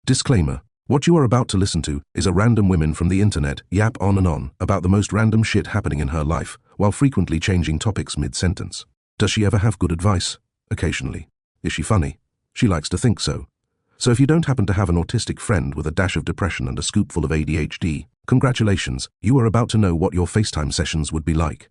Disclaimer. What you are about to listen to is a random woman from the internet yap on and on about the most random shit happening in her life, while frequently changing topics mid-sentence. Does she ever have good advice? Occasionally. Is she funny? She likes to think so. So if you don't happen to have an autistic friend with a dash of depression and a scoopful of ADHD, congratulations, you are about to know what your FaceTime sessions would be like.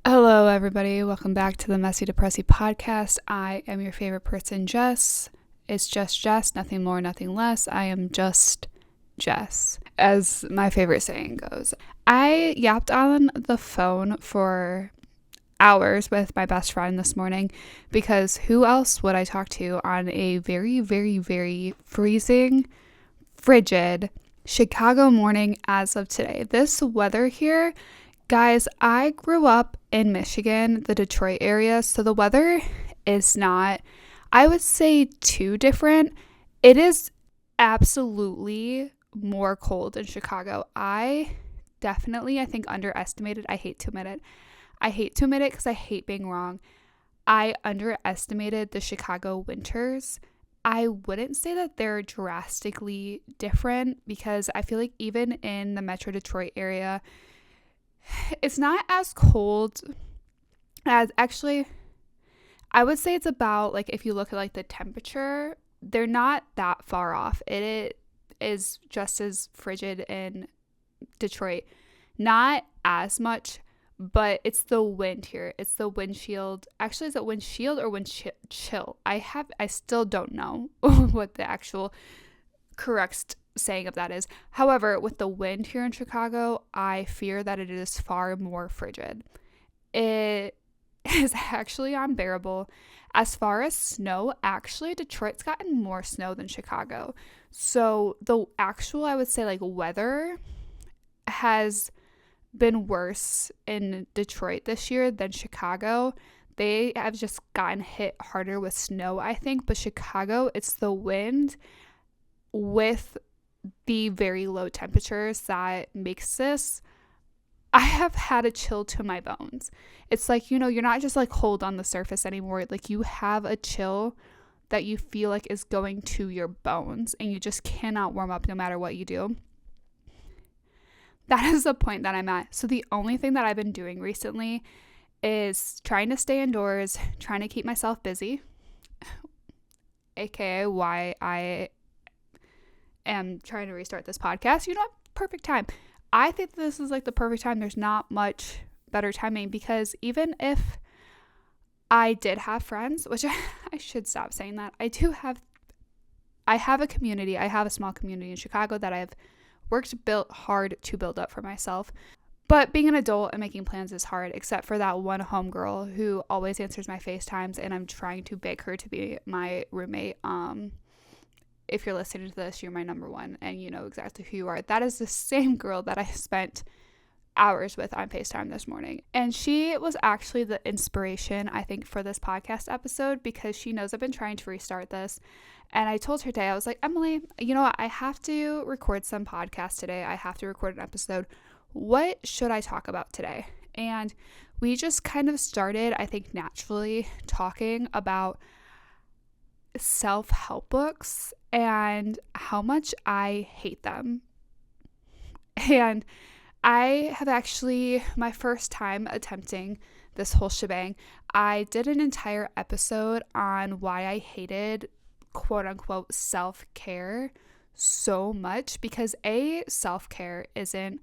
Hello everybody, welcome back to the Messy Depressy podcast. I am your favorite person, Jess. It's just Jess, nothing more, nothing less. I am just Jess, as my favorite saying goes. I yapped on the phone for hours with my best friend this morning because who else would I talk to on a very, very, very freezing, frigid Chicago morning as of today. This weather here, guys, I grew up in Michigan, the Detroit area, so the weather is not, I would say, too different. It is absolutely more cold in Chicago. I think underestimated. I hate to admit it because I hate being wrong. I underestimated the Chicago winters. I wouldn't say that they're drastically different because I feel like even in the Metro Detroit area, it's not as cold as actually, I would say it's about, like, if you look at like the temperature, they're not that far off. It is just as frigid in Detroit. Not as much, but it's the wind here. It's the windshield. Actually, is it windshield or wind chill? I still don't know what the actual correct saying of that is. However, with the wind here in Chicago, I fear that it is far more frigid. It is actually unbearable. As far as snow, actually, Detroit's gotten more snow than Chicago. So the actual, I would say, like, weather has been worse in Detroit this year than Chicago. They have just gotten hit harder with snow, I think. But Chicago, it's the wind with the very low temperatures that makes this. I have had a chill to my bones. It's like, you're not just like cold on the surface anymore. Like, you have a chill that you feel like is going to your bones and you just cannot warm up no matter what you do. That is the point that I'm at. So the only thing that I've been doing recently is trying to stay indoors, trying to keep myself busy, aka why I am trying to restart this podcast. Perfect time. I think this is like the perfect time. There's not much better timing because even if I did have friends, which I should stop saying that. I have a community. I have a small community in Chicago that I've built hard to build up for myself. But being an adult and making plans is hard, except for that one homegirl who always answers my FaceTimes, and I'm trying to beg her to be my roommate. If you're listening to this, you're my number one, and you know exactly who you are. That is the same girl that I spent hours with on FaceTime this morning. And she was actually the inspiration, I think, for this podcast episode because she knows I've been trying to restart this. And I told her today, I was like, Emily, you know what? I have to record some podcast today. I have to record an episode. What should I talk about today? And we just kind of started, I think, naturally talking about self-help books and how much I hate them. And I have actually, my first time attempting this whole shebang, I did an entire episode on why I hated quote unquote self-care so much because self-care isn't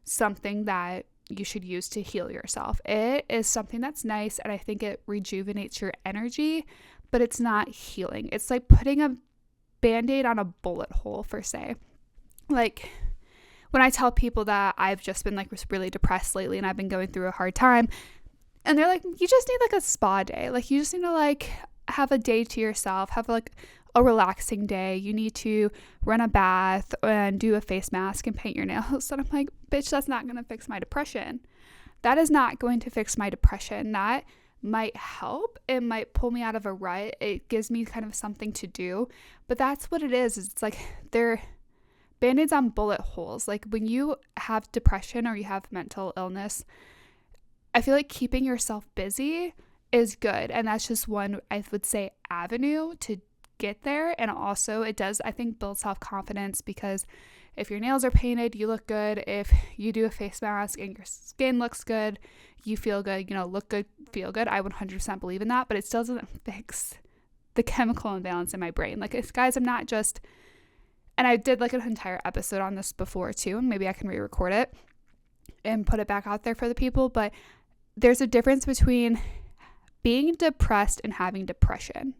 something that you should use to heal yourself. It is something that's nice and I think it rejuvenates your energy, but it's not healing. It's like putting a band-aid on a bullet hole, per se. Like, when I tell people that I've just been like really depressed lately and I've been going through a hard time, and they're like, you just need like a spa day. Like, you just need to like have a day to yourself, have like a relaxing day. You need to run a bath and do a face mask and paint your nails. And I'm like, bitch, that's not going to fix my depression. That is not going to fix my depression. That might help. It might pull me out of a rut. It gives me kind of something to do. But that's what it is. It's like they're Band-Aids on bullet holes. Like, when you have depression or you have mental illness, I feel like keeping yourself busy is good. And that's just one, I would say, avenue to get there. And also it does, I think, build self-confidence, because if your nails are painted, you look good. If you do a face mask and your skin looks good, you feel good, look good, feel good. I 100% believe in that, but it still doesn't fix the chemical imbalance in my brain. Like, guys, I'm not just, and I did like an entire episode on this before too, and maybe I can re-record it and put it back out there for the people, but there's a difference between being depressed and having depression.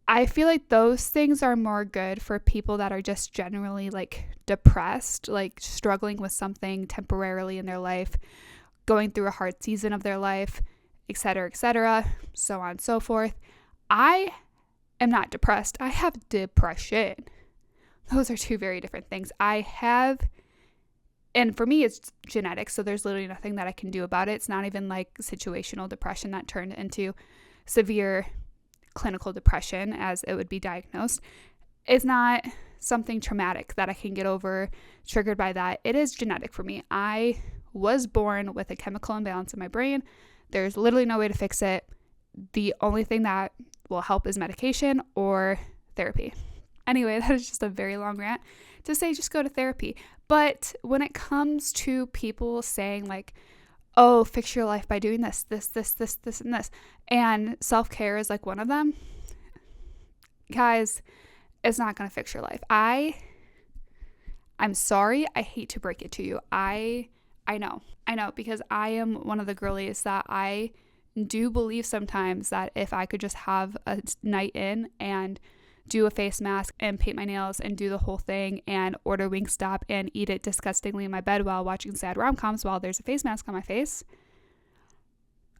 I feel like those things are more good for people that are just generally like depressed, like struggling with something temporarily in their life, going through a hard season of their life, etc., so on and so forth. I am not depressed. I have depression. Those are two very different things. And for me, it's genetic, so there's literally nothing that I can do about it. It's not even like situational depression that turned into severe clinical depression as it would be diagnosed. It's not something traumatic that I can get over triggered by that. It is genetic for me. I was born with a chemical imbalance in my brain. There's literally no way to fix it. The only thing that will help is medication or therapy. Anyway, that is just a very long rant to say just go to therapy. But when it comes to people saying like, oh, fix your life by doing this, and this, and self-care is like one of them, guys, it's not going to fix your life. I'm sorry. I hate to break it to you. I know, because I am one of the girlies that I do believe sometimes that if I could just have a night in and do a face mask and paint my nails and do the whole thing and order Wingstop and eat it disgustingly in my bed while watching sad rom-coms while there's a face mask on my face,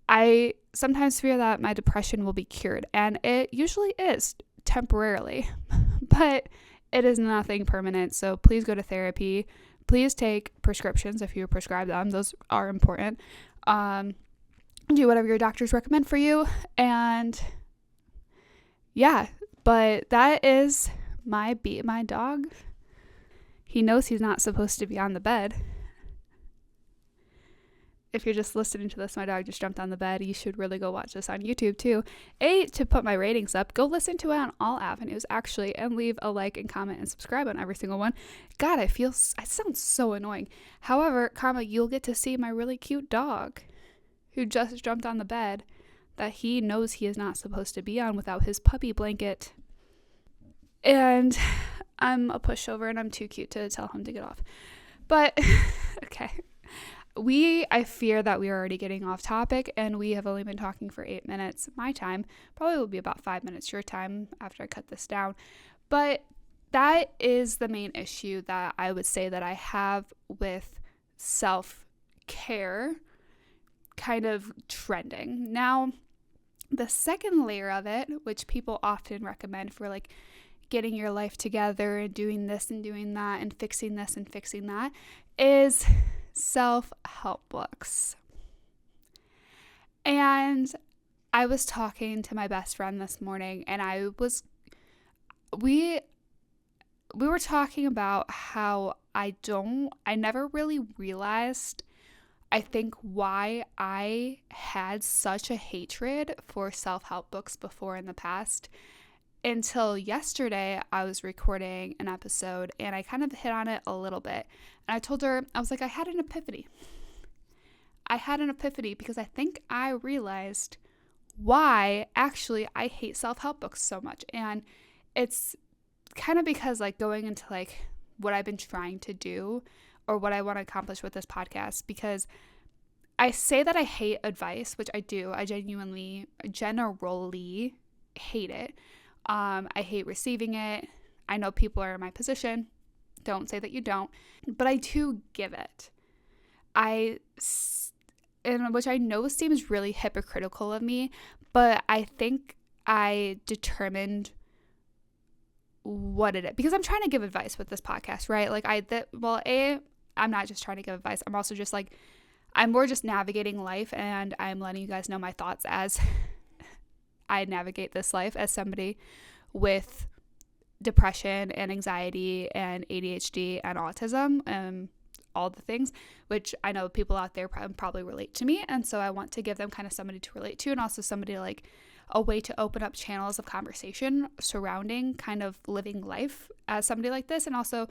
I sometimes fear that my depression will be cured. And it usually is temporarily, but it is nothing permanent. So please go to therapy. Please take prescriptions if you prescribe them. Those are important. Do whatever your doctors recommend for you. And yeah, but that is my dog. He knows he's not supposed to be on the bed. If you're just listening to this, my dog just jumped on the bed. You should really go watch this on YouTube too. To put my ratings up, go listen to it on all avenues actually, and leave a like and comment and subscribe on every single one. God, I sound so annoying. However, Karma, you'll get to see my really cute dog who just jumped on the bed that he knows he is not supposed to be on without his puppy blanket. And I'm a pushover and I'm too cute to tell him to get off. But, okay. I fear that we are already getting off topic and we have only been talking for 8 minutes. My time probably will be about 5 minutes your time after I cut this down. But that is the main issue that I would say that I have with self-care kind of trending. Now, the second layer of it, which people often recommend for like getting your life together and doing this and doing that and fixing this and fixing that, is self-help books. And I was talking to my best friend this morning, and we were talking about how I never really realized, I think, why I had such a hatred for self-help books before in the past, until yesterday. I was recording an episode and I kind of hit on it a little bit. And I told her, I was like, I had an epiphany. Because I think I realized why actually I hate self-help books so much. And it's kind of because like going into like what I've been trying to do or what I want to accomplish with this podcast, because I say that I hate advice, which I do. I generally hate it. I hate receiving it. I know people are in my position. Don't say that you don't. But I do give it. Which I know seems really hypocritical of me, but I think I determined what it is. Because I'm trying to give advice with this podcast, right? Like I'm not just trying to give advice. I'm also just like, I'm more just navigating life, and I'm letting you guys know my thoughts as I navigate this life as somebody with depression and anxiety and ADHD and autism and all the things, which I know people out there probably relate to me. And so I want to give them kind of somebody to relate to, and also somebody to like a way to open up channels of conversation surrounding kind of living life as somebody like this, and also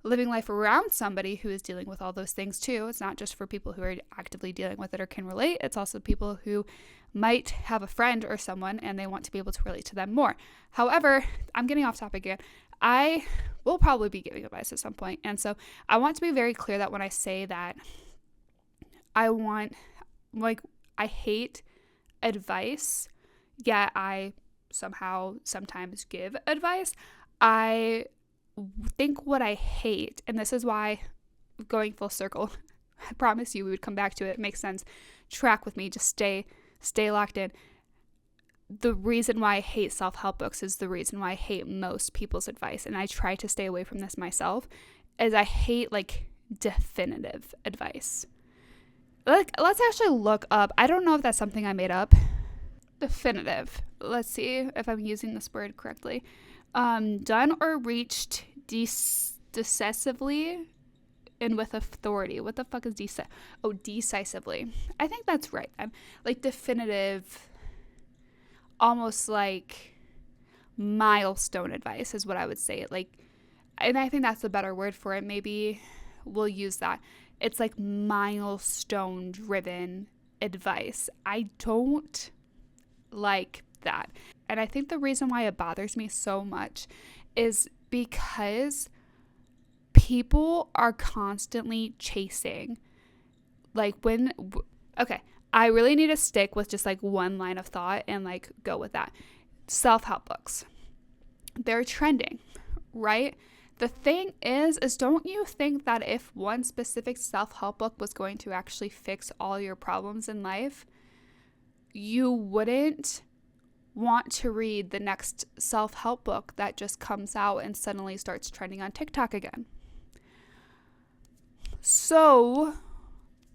living life around somebody who is dealing with all those things too. It's not just for people who are actively dealing with it or can relate. It's also people who might have a friend or someone and they want to be able to relate to them more. However, I'm getting off topic again. I will probably be giving advice at some point. And so I want to be very clear that when I say that I hate advice, yet I sometimes give advice. I think what I hate, and this is why, going full circle, I promise you we would come back to it. It makes sense. Track with me. Just stay locked in. The reason why I hate self-help books is the reason why I hate most people's advice, and I try to stay away from this myself, is I hate definitive advice. Let's actually look up. I don't know if that's something I made up. Definitive. Let's see if I'm using this word correctly. Done or reached decisively and with authority. What the fuck is decisively. I think that's right then. Definitive, almost like milestone advice is what I would say. And I think that's a better word for it. Maybe we'll use that. It's milestone driven advice. I don't like that. And I think the reason why it bothers me so much is because people are constantly chasing. Okay, I really need to stick with just one line of thought and go with that. Self-help books. They're trending, right? The thing is don't you think that if one specific self-help book was going to actually fix all your problems in life, you wouldn't want to read the next self-help book that just comes out and suddenly starts trending on TikTok again? So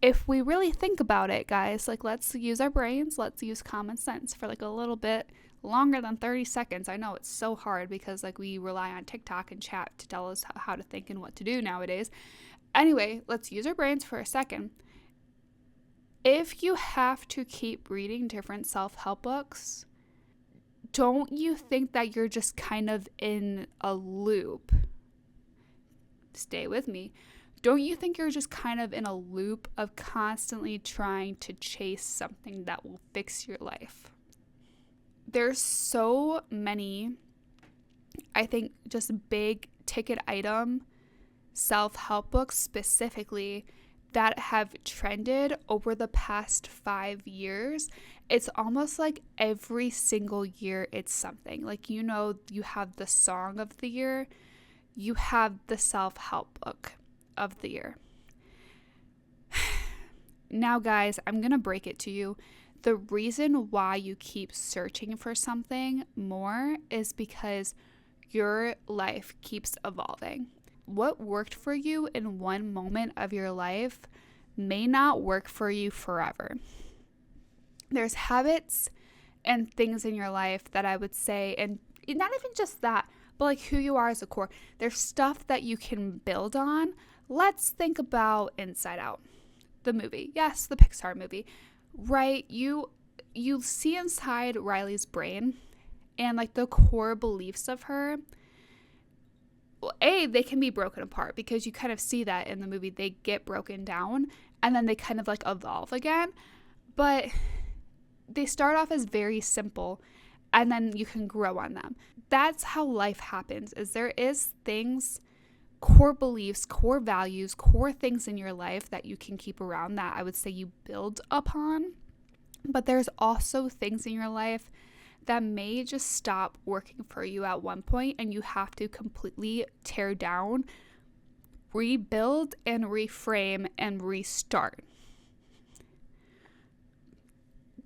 if we really think about it, guys, let's use our brains, let's use common sense for a little bit longer than 30 seconds. I know it's so hard because we rely on TikTok and chat to tell us how to think and what to do nowadays. Anyway, let's use our brains for a second. If you have to keep reading different self-help books, don't you think that you're just kind of in a loop? Stay with me. Don't you think you're just kind of in a loop of constantly trying to chase something that will fix your life? There's so many, I think, just big ticket item self-help books specifically that have trended over the past 5 years. It's almost like every single year it's something. You have the song of the year, you have the self-help book of the year. Now, guys, I'm going to break it to you. The reason why you keep searching for something more is because your life keeps evolving. What worked for you in one moment of your life may not work for you forever. There's habits and things in your life that I would say, and not even just that, but who you are as a core. There's stuff that you can build on. Let's think about Inside Out, the movie. Yes, the Pixar movie. Right? You see inside Riley's brain and the core beliefs of her. Well, they can be broken apart because you kind of see that in the movie. They get broken down and then they kind of evolve again. But they start off as very simple and then you can grow on them. That's how life happens, is there is things, core beliefs, core values, core things in your life that you can keep around that I would say you build upon. But there's also things in your life that may just stop working for you at one point and you have to completely tear down, rebuild, and reframe and restart.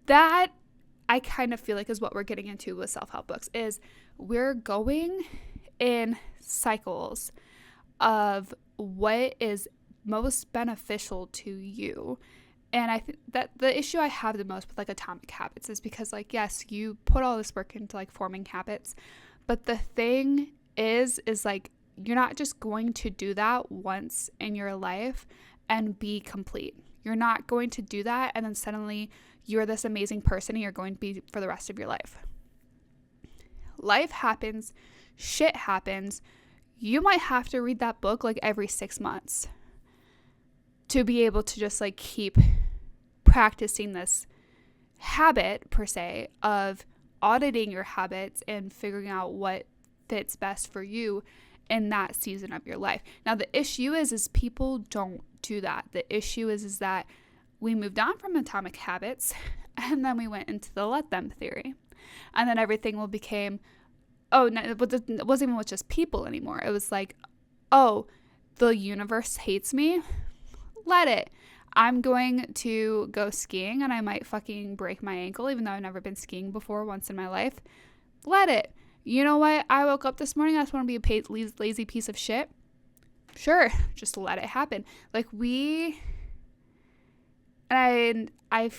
That I kind of feel is what we're getting into with self-help books, is we're going in cycles of what is most beneficial to you. And I think that the issue I have the most with Atomic Habits is because yes, you put all this work into forming habits, but the thing is you're not just going to do that once in your life and be complete. You're not going to do that and then suddenly you're this amazing person and you're going to be for the rest of your life. Life happens, shit happens. You might have to read that book like every 6 months to be able to just like keep practicing this habit per se of auditing your habits and figuring out what fits best for you in that season of your life. Now the issue is people don't do that. The issue is that we moved on from Atomic Habits and then we went into the let them theory. And then everything became, oh, no, it wasn't even with just people anymore. It was like, oh, the universe hates me. Let it. I'm going to go skiing and I might fucking break my ankle, even though I've never been skiing before once in my life. Let it. You know what? I woke up this morning. I just want to be a lazy piece of shit. Sure. Just let it happen. Like and I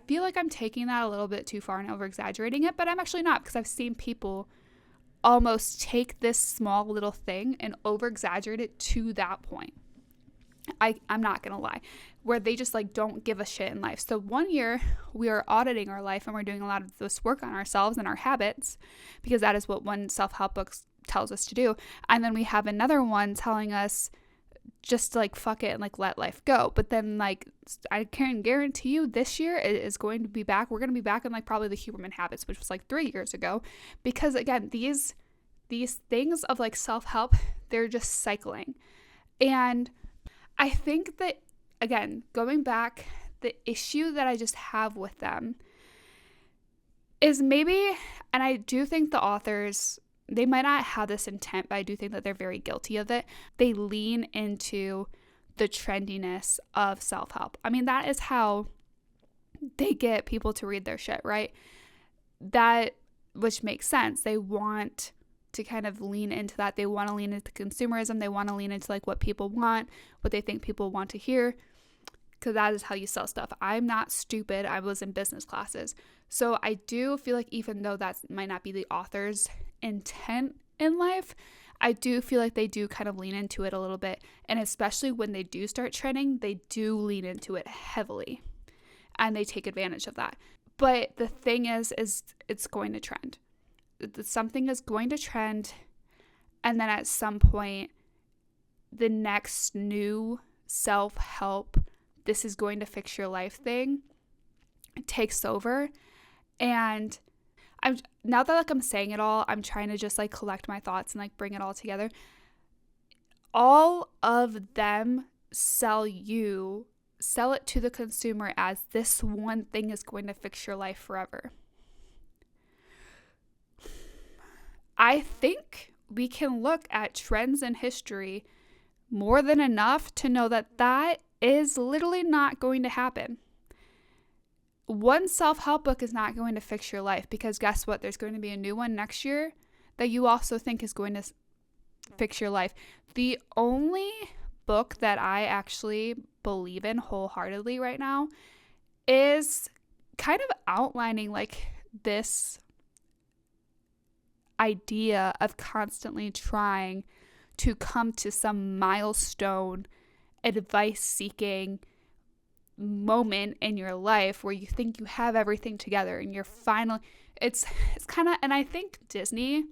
feel like I'm taking that a little bit too far and over exaggerating it, but I'm actually not, because I've seen people almost take this small little thing and over exaggerate it to that point. I'm not gonna lie, where they just like don't give a shit in life. So one year we are auditing our life and we're doing a lot of this work on ourselves and our habits, because that is what one self-help book tells us to do. And then we have another one telling us just to like fuck it and like let life go. But then like I can guarantee you this year it is going to be back. We're going to be back in like probably the Huberman Habits, which was like 3 years ago, because again, these things of like self-help, they're just cycling. And I think that, again, going back, the issue that I just have with them is maybe, and I do think the authors, they might not have this intent, but I do think that they're very guilty of it. They lean into the trendiness of self-help. I mean, that is how they get people to read their shit, right? That, which makes sense. They want to kind of lean into that. They want to lean into consumerism. They want to lean into like what people want, what they think people want to hear, because that is how you sell stuff. I'm not stupid. I was in business classes. So I do feel like even though that might not be the author's intent in life, I do feel like they do kind of lean into it a little bit. And especially when they do start trending, they do lean into it heavily and they take advantage of that. But the thing is it's going to trend. Something is going to trend, and then at some point the next new self-help, this is going to fix your life thing takes over. And I'm now that like I'm saying it all, I'm trying to just like collect my thoughts and like bring it all together. All of them sell it to the consumer as this one thing is going to fix your life forever. I think we can look at trends in history more than enough to know that that is literally not going to happen. One self-help book is not going to fix your life, because guess what? There's going to be a new one next year that you also think is going to fix your life. The only book that I actually believe in wholeheartedly right now is kind of outlining like this idea of constantly trying to come to some milestone, advice-seeking moment in your life where you think you have everything together and you're finally, it's kind of, and I think Disney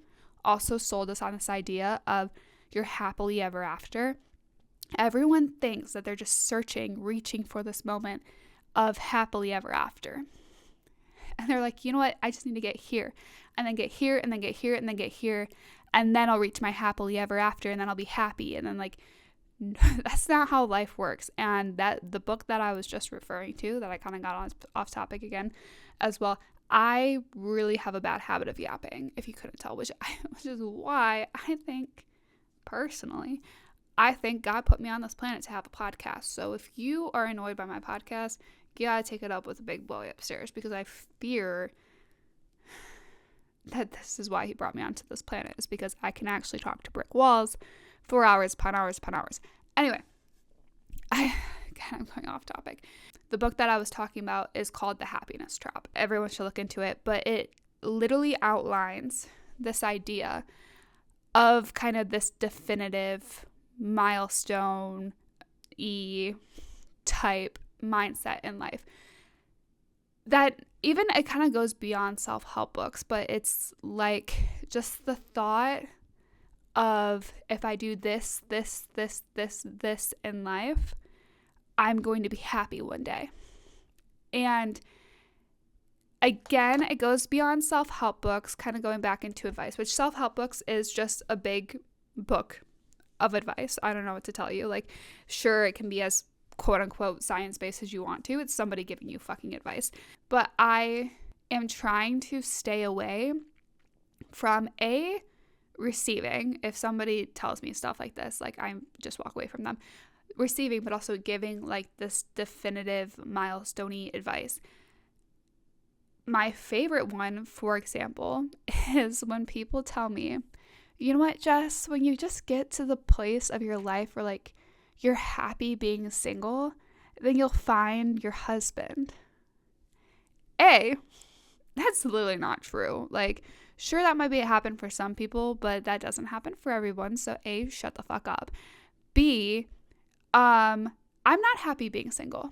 also sold us on this idea of your happily ever after. Everyone thinks that they're just reaching for this moment of happily ever after. And they're like, you know what? I just need to get here, and then get here, and then get here, and then get here, and then I'll reach my happily ever after, and then I'll be happy. And then like, that's not how life works. And that the book that I was just referring to, that I kind of got off topic again as well, I really have a bad habit of yapping, if you couldn't tell, which is why I think, personally, I think God put me on this planet to have a podcast. So if you are annoyed by my podcast, you gotta take it up with a big boy upstairs, because I fear that this is why he brought me onto this planet, is because I can actually talk to brick walls for hours upon hours upon hours. Anyway, I'm going off topic. The book that I was talking about is called The Happiness Trap. Everyone should look into it, but it literally outlines this idea of kind of this definitive milestone-y type mindset in life. That even it kind of goes beyond self-help books, but it's like just the thought of if I do this in life, I'm going to be happy one day. And again, it goes beyond self-help books, kind of going back into advice, which self-help books is just a big book of advice. I don't know what to tell you. Like, sure, it can be as quote unquote science-based as you want to. It's somebody giving you fucking advice. But I am trying to stay away from receiving. If somebody tells me stuff like this, like, I just walk away from them. Receiving, but also giving like this definitive milestone-y advice. My favorite one, for example, is when people tell me, you know what, Jess, when you just get to the place of your life where like you're happy being single, then you'll find your husband. That's literally not true. Like, sure, that might be happen for some people, but that doesn't happen for everyone. So A, shut the fuck up. B, I'm not happy being single.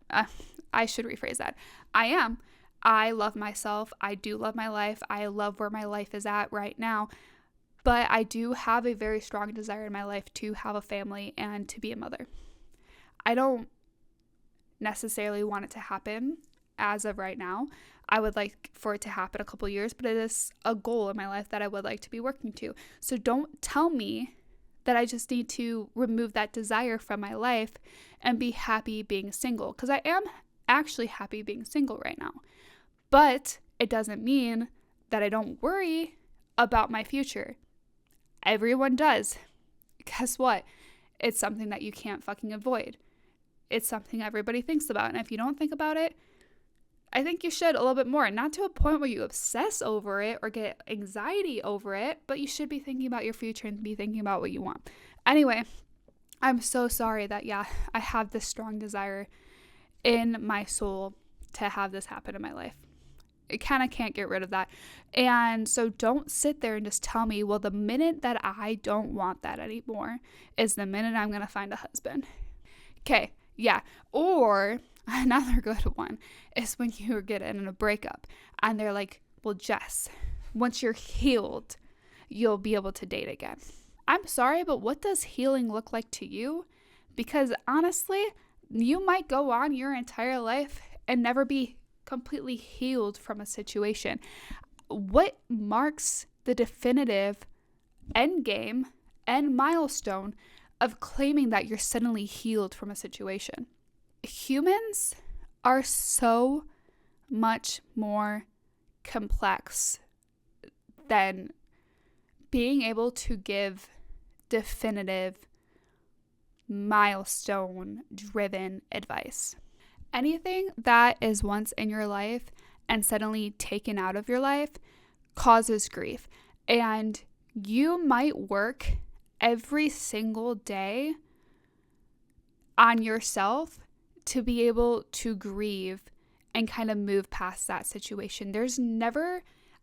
I should rephrase that. I am. I love myself. I do love my life. I love where my life is at right now. But I do have a very strong desire in my life to have a family and to be a mother. I don't necessarily want it to happen as of right now. I would like for it to happen a couple years, but it is a goal in my life that I would like to be working to. So don't tell me that I just need to remove that desire from my life and be happy being single, because I am actually happy being single right now. But it doesn't mean that I don't worry about my future. Everyone does. Guess what? It's something that you can't fucking avoid. It's something everybody thinks about. And if you don't think about it, I think you should a little bit more. Not to a point where you obsess over it or get anxiety over it, but you should be thinking about your future and be thinking about what you want. Anyway, I'm so sorry that, I have this strong desire in my soul to have this happen in my life. I kind of can't get rid of that. And so don't sit there and just tell me, well, the minute that I don't want that anymore is the minute I'm going to find a husband. Okay, yeah. Or another good one is when you get in a breakup and they're like, well, Jess, once you're healed, you'll be able to date again. I'm sorry, but what does healing look like to you? Because honestly, you might go on your entire life and never be completely healed from a situation. What marks the definitive end game and milestone of claiming that you're suddenly healed from a situation? Humans are so much more complex than being able to give definitive milestone driven advice. Anything that is once in your life and suddenly taken out of your life causes grief. And you might work every single day on yourself to be able to grieve and kind of move past that situation.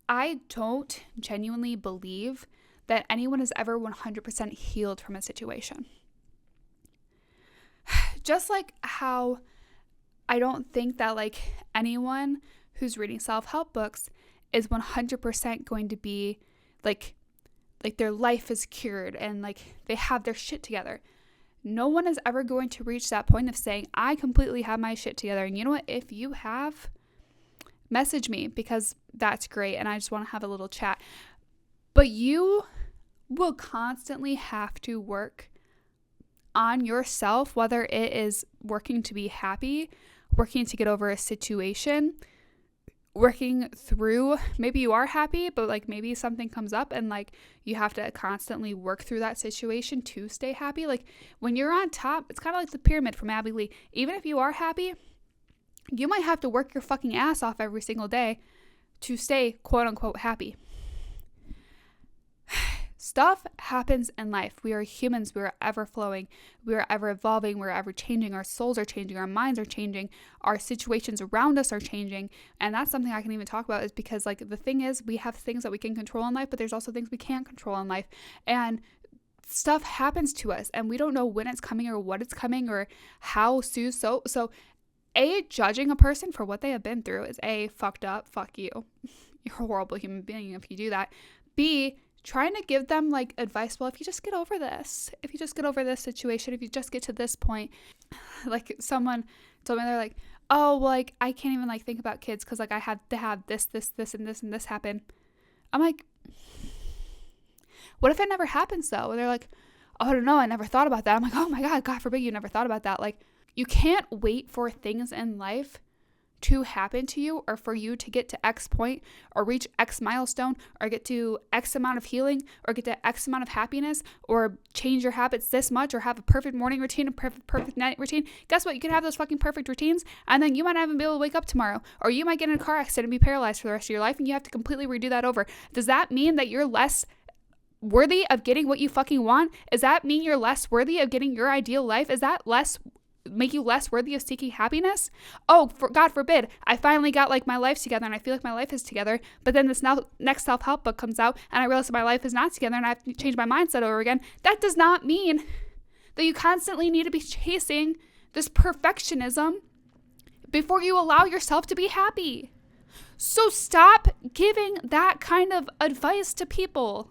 I don't genuinely believe that anyone is ever 100% healed from a situation. Just like how I don't think that like anyone who's reading self-help books is 100% going to be like their life is cured and like they have their shit together. No one is ever going to reach that point of saying, I completely have my shit together. And you know what? If you have, message me, because that's great. And I just want to have a little chat. But you will constantly have to work on yourself, whether it is working to be happy, working to get over a situation, working through, maybe you are happy, but like maybe something comes up and like you have to constantly work through that situation to stay happy. Like when you're on top, it's kind of like the pyramid from Abby Lee. Even if you are happy, you might have to work your fucking ass off every single day to stay quote unquote happy. Stuff happens in life. We are humans. We are ever flowing. We are ever evolving. We're ever changing. Our souls are changing. Our minds are changing. Our situations around us are changing. And that's something I can even talk about, is because like the thing is, we have things that we can control in life, but there's also things we can't control in life. And stuff happens to us and we don't know when it's coming or what it's coming or how soon. So A, judging a person for what they have been through is A, fucked up, fuck you. You're a horrible human being if you do that. B, trying to give them like advice, well, if you just get over this, if you just get over this situation, if you just get to this point, like someone told me, they're like, oh, well, like I can't even like think about kids because like I have to have this and this happen. I'm like, what if it never happens though? And they're like, oh, I don't know, I never thought about that. I'm like, oh my God forbid you never thought about that. Like, you can't wait for things in life to happen to you or for you to get to X point or reach X milestone or get to X amount of healing or get to X amount of happiness or change your habits this much or have a perfect morning routine, a perfect night routine. Guess what? You can have those fucking perfect routines and then you might not even be able to wake up tomorrow, or you might get in a car accident and be paralyzed for the rest of your life and you have to completely redo that over. Does that mean that you're less worthy of getting what you fucking want? Does that mean you're less worthy of getting your ideal life? Is that make you less worthy of seeking happiness? Oh, God forbid, I finally got like my life together and I feel like my life is together, but then this next self-help book comes out and I realize that my life is not together and I have to change my mindset over again. That does not mean that you constantly need to be chasing this perfectionism before you allow yourself to be happy. So stop giving that kind of advice to people.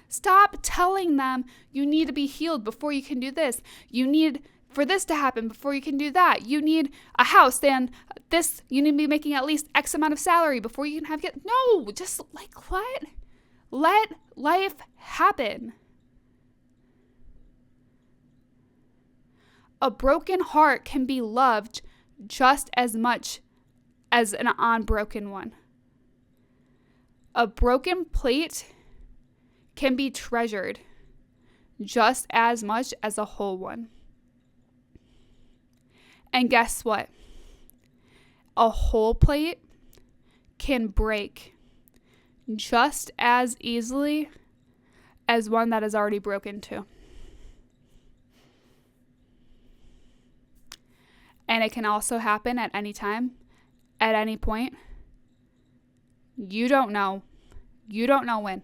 Stop telling them you need to be healed before you can do this. You need for this to happen before you can do that. You need a house, and this, you need to be making at least X amount of salary before you can have kids. No, just like let life happen. A broken heart can be loved just as much as an unbroken one. A broken plate can be treasured just as much as a whole one. And guess what? A whole plate can break just as easily as one that is already broken too. And it can also happen at any time, at any point. You don't know. You don't know when.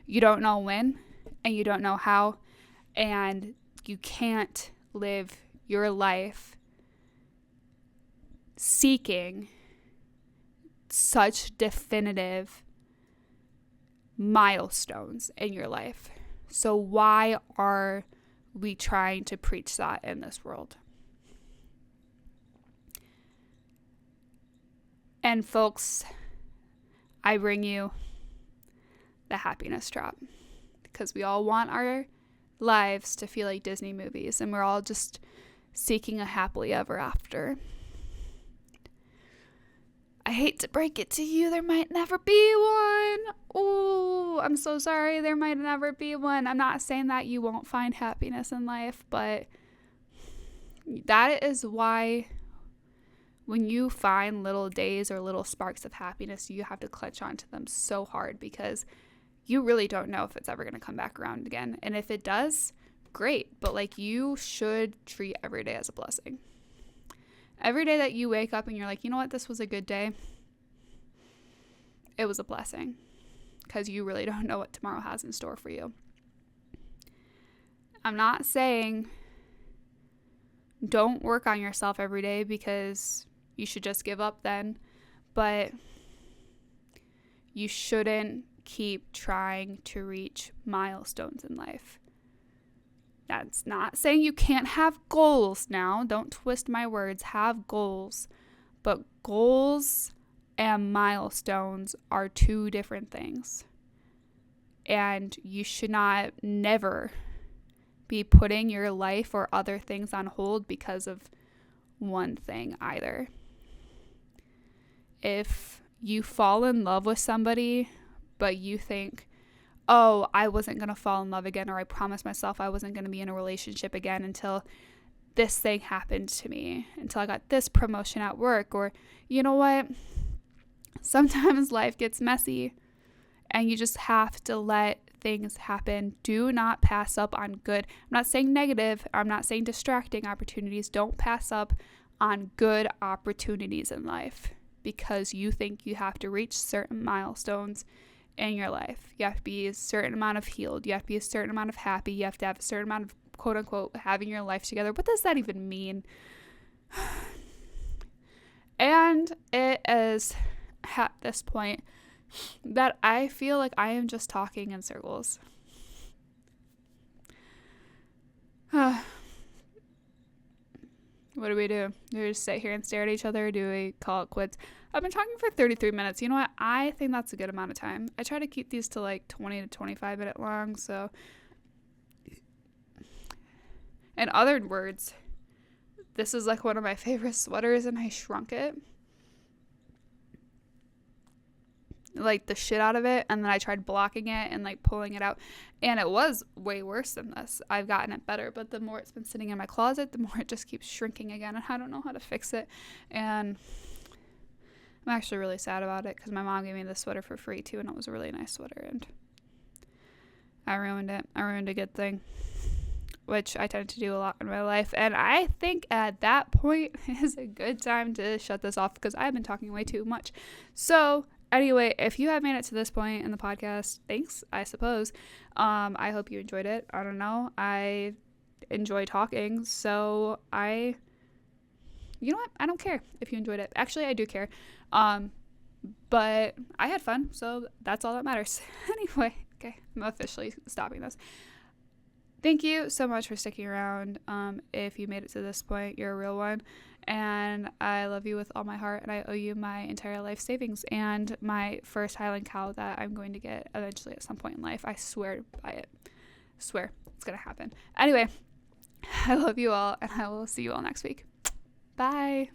You don't know when, and you don't know how, and you can't live your life seeking such definitive milestones in your life. So why are we trying to preach that in this world? And folks, I bring you the happiness trap, because we all want our lives to feel like Disney movies and we're all just seeking a happily ever after. I hate to break it to you, there might never be one. Oh, I'm so sorry, there might never be one. I'm not saying that you won't find happiness in life, but that is why when you find little days or little sparks of happiness, you have to clutch onto them so hard, because you really don't know if it's ever going to come back around again. And if it does, great. But like, you should treat every day as a blessing. Every day that you wake up and you're like, you know what, this was a good day, it was a blessing, because you really don't know what tomorrow has in store for you. I'm not saying don't work on yourself every day, because you should just give up then, but you shouldn't keep trying to reach milestones in life. That's not saying you can't have goals now. Don't twist my words. Have goals. But goals and milestones are two different things. And you should never be putting your life or other things on hold because of one thing either. If you fall in love with somebody, but you think, oh, I wasn't going to fall in love again, or I promised myself I wasn't going to be in a relationship again until this thing happened to me, until I got this promotion at work, or you know what? Sometimes life gets messy and you just have to let things happen. Do not pass up on good. I'm not saying negative. I'm not saying distracting opportunities. Don't pass up on good opportunities in life because you think you have to reach certain milestones in your life. You have to be a certain amount of healed. You have to be a certain amount of happy. You have to have a certain amount of quote unquote having your life together. What does that even mean? And it is at this point that I feel like I am just talking in circles. What do we do? Do we just sit here and stare at each other? Do we call it quits? I've been talking for 33 minutes. You know what? I think that's a good amount of time. I try to keep these to like 20 to 25 minute long. So, in other words, this is like one of my favorite sweaters and I shrunk it. Like the shit out of it, and then I tried blocking it and like pulling it out, and it was way worse than this. I've gotten it better, but the more it's been sitting in my closet, the more it just keeps shrinking again, and I don't know how to fix it. And I'm actually really sad about it because my mom gave me this sweater for free too, and it was a really nice sweater, and I ruined it. I ruined a good thing, which I tend to do a lot in my life. And I think at that point is a good time to shut this off because I've been talking way too much. So anyway, if you have made it to this point in the podcast, thanks, I suppose. I hope you enjoyed it. I don't know. I enjoy talking. So you know what? I don't care if you enjoyed it. Actually, I do care. But I had fun. So that's all that matters. Anyway, okay, I'm officially stopping this. Thank you so much for sticking around. If you made it to this point, you're a real one. And I love you with all my heart. And I owe you my entire life savings and my first Highland cow that I'm going to get eventually at some point in life. I swear by it. Swear it's going to happen. Anyway, I love you all. And I will see you all next week. Bye.